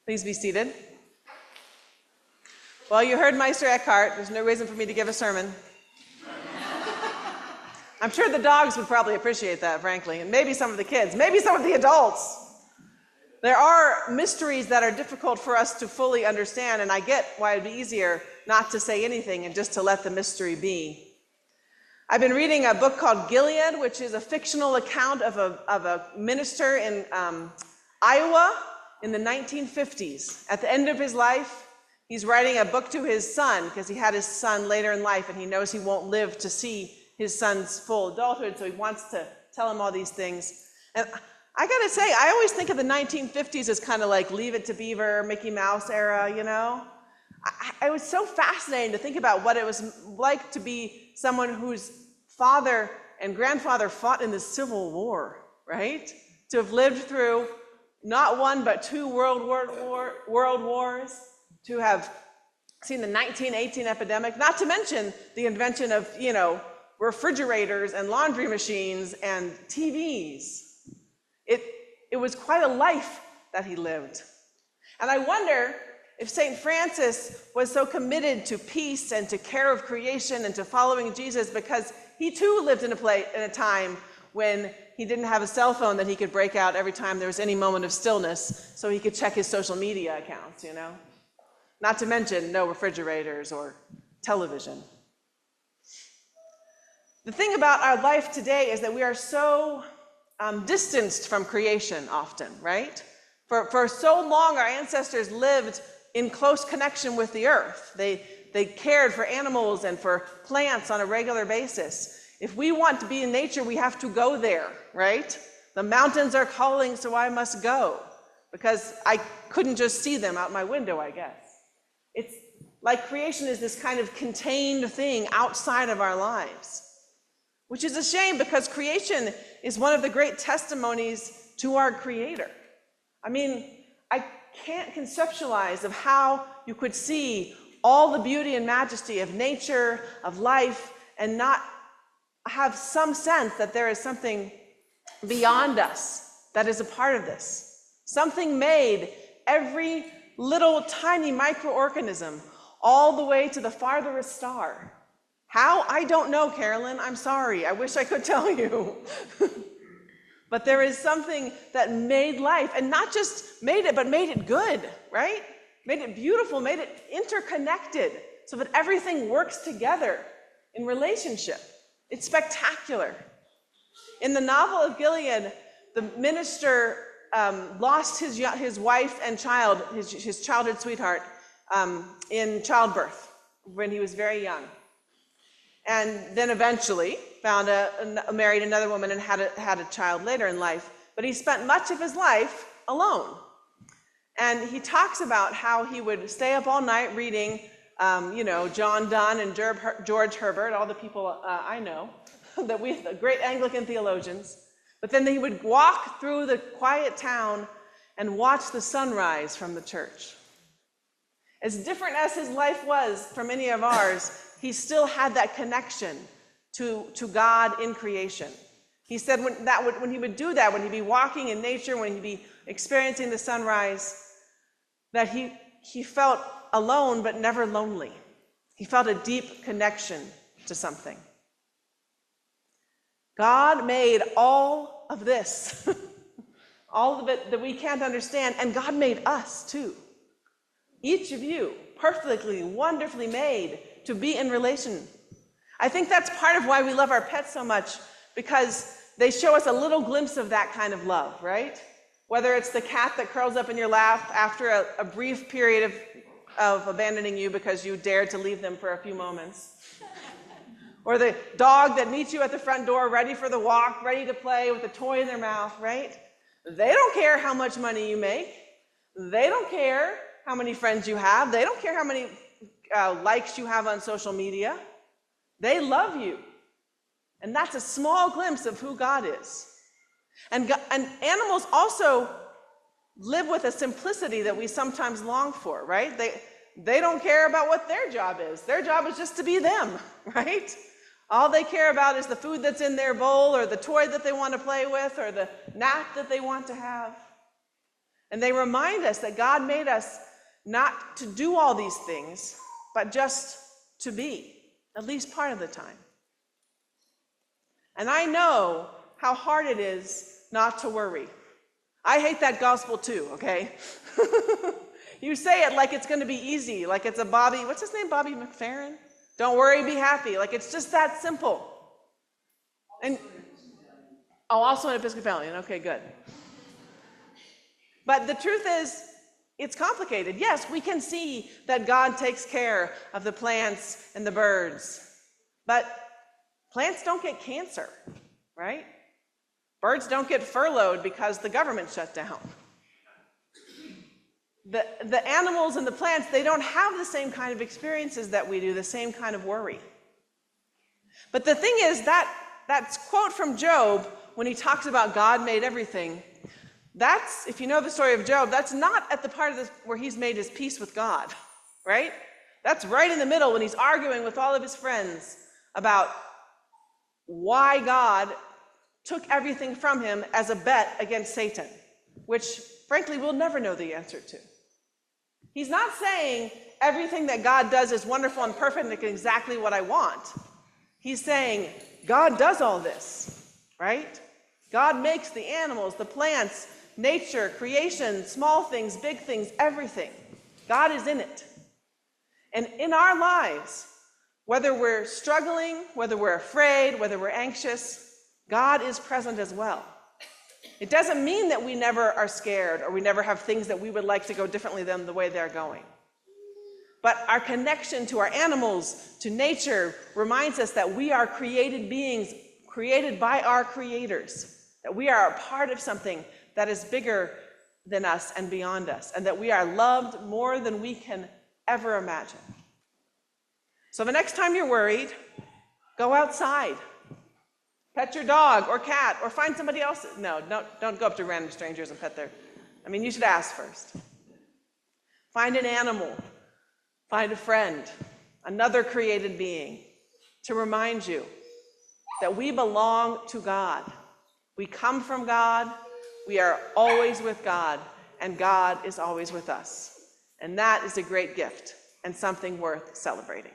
Please be seated. Well, you heard Meister Eckhart. There's no reason for me to give a sermon. I'm sure the dogs would probably appreciate that, frankly, and maybe some of the kids, maybe some of the adults. There are mysteries that are difficult for us to fully understand, and I get why it'd be easier not to say anything and just to let the mystery be. I've been reading a book called Gilead, which is a fictional account of a minister in Iowa in the 1950s. At the end of his life, he's writing a book to his son because he had his son later in life and he knows he won't live to see his son's full adulthood, so he wants to tell him all these things. And I gotta say, I always think of the 1950s as kind of like Leave It to Beaver, Mickey Mouse era, you know? It was so fascinating to think about what it was like to be someone whose father and grandfather fought in the Civil War, right? To have lived through not one but two world wars, to have seen the 1918 epidemic, not to mention the invention of, refrigerators and laundry machines and TVs. It was quite a life that he lived. And I wonder if St. Francis was so committed to peace and to care of creation and to following Jesus because he too lived in a time when he didn't have a cell phone that he could break out every time there was any moment of stillness so he could check his social media accounts, Not to mention no refrigerators or television. The thing about our life today is that we are so distanced from creation often, right? For so long, our ancestors lived in close connection with the earth. They cared for animals and for plants on a regular basis. If we want to be in nature, we have to go there, right? The mountains are calling, so I must go, because I couldn't just see them out my window, I guess. It's like creation is this kind of contained thing outside of our lives, which is a shame because creation is one of the great testimonies to our Creator. I mean, I can't conceptualize of how you could see all the beauty and majesty of nature, of life, and not have some sense that there is something beyond us that is a part of this. Something made every little tiny microorganism all the way to the farthest star. How? I don't know, Carolyn. I'm sorry. I wish I could tell you. But there is something that made life, and not just made it, but made it good, right? Made it beautiful, made it interconnected so that everything works together in relationship. It's spectacular. In the novel of Gilead, the minister lost his wife and child, his childhood sweetheart, in childbirth when he was very young. And then eventually married another woman and had a child later in life. But he spent much of his life alone. And he talks about how he would stay up all night reading, John Donne and George Herbert, all the people I know, the great Anglican theologians. But then he would walk through the quiet town and watch the sunrise from the church. As different as his life was from any of ours, he still had that connection to God in creation. He said when he would do that, when he'd be walking in nature, when he'd be experiencing the sunrise, that he felt alone but never lonely. He felt a deep connection to something. God made all of this, all of it that we can't understand, and God made us too. Each of you, perfectly, wonderfully made to be in relation. I think that's part of why we love our pets so much, because they show us a little glimpse of that kind of love, right? Whether it's the cat that curls up in your lap after a brief period of abandoning you because you dared to leave them for a few moments, or the dog that meets you at the front door ready for the walk, ready to play with a toy in their mouth, right? They don't care how much money you make. They don't care how many friends you have. They don't care how many likes you have on social media. They love you. And that's a small glimpse of who God is. And animals also live with a simplicity that we sometimes long for, right? They don't care about what their job is. Their job is just to be them, right? All they care about is the food that's in their bowl or the toy that they want to play with or the nap that they want to have. And they remind us that God made us not to do all these things, but just to be, at least part of the time. And I know how hard it is not to worry. I hate that gospel too, okay? You say it like it's going to be easy, like it's a Bobby, what's his name, Bobby McFerrin? Don't worry, be happy. Like it's just that simple. And also an Episcopalian, okay, good. But the truth is, it's complicated. Yes, we can see that God takes care of the plants and the birds, but plants don't get cancer, right? Birds don't get furloughed because the government shut down. The animals and the plants, they don't have the same kind of experiences that we do, the same kind of worry. But the thing is, that quote from Job, when he talks about God made everything, that's, if you know the story of Job, that's not at the part of this where he's made his peace with God, right? That's right in the middle when he's arguing with all of his friends about why God took everything from him as a bet against Satan, which, frankly, we'll never know the answer to. He's not saying everything that God does is wonderful and perfect and exactly what I want. He's saying God does all this, right? God makes the animals, the plants, nature, creation, small things, big things, everything. God is in it. And in our lives, whether we're struggling, whether we're afraid, whether we're anxious, God is present as well. It doesn't mean that we never are scared or we never have things that we would like to go differently than the way they're going. But our connection to our animals, to nature, reminds us that we are created beings, created by our creators, that we are a part of something that is bigger than us and beyond us, and that we are loved more than we can ever imagine. So the next time you're worried, go outside. Pet your dog or cat or find somebody else. No, don't go up to random strangers and pet their, you should ask first. Find an animal, find a friend, another created being to remind you that we belong to God. We come from God, we are always with God, and God is always with us. And that is a great gift and something worth celebrating.